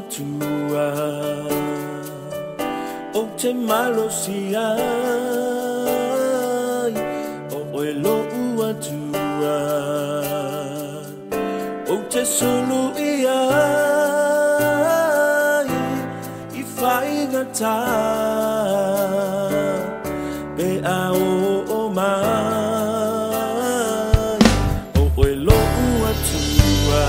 tua o te malosia o e lo tua o te sulu ia I whaingata pe a o mai o e lo tua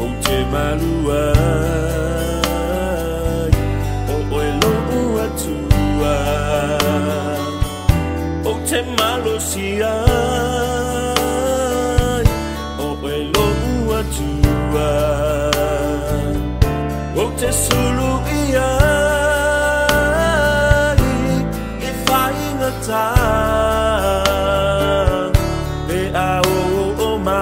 o te malua o e lo tua o te malosia o e lo tua o te sulu ia I whaingata pe a o mai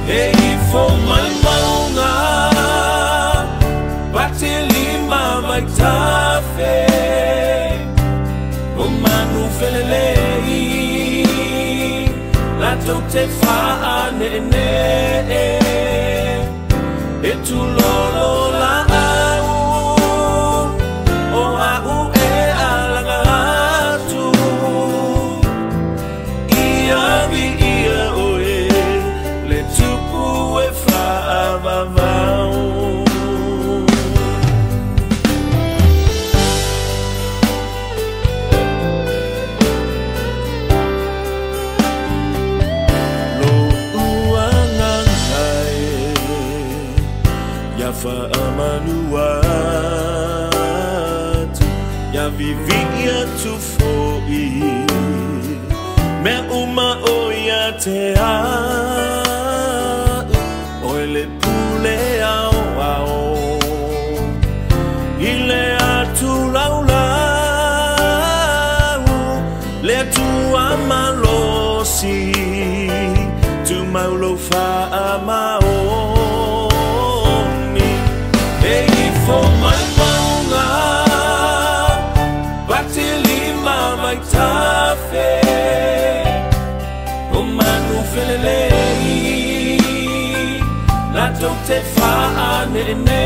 e I fo mai maunga Bate lima mai tafe o manu felelei La tau te whaane ne E tu lolo la au O au e alanga atu Ia vi ia oe Le tupu e whaavavau Whamanuat Ya vivia tu foi Me uma oia te a Oile pule au au Ile atu lau lau Le tua malosi Tu maulo whaamao Fo mai maunga Bate lima mai tafe O manu felelei La tau te whaane ne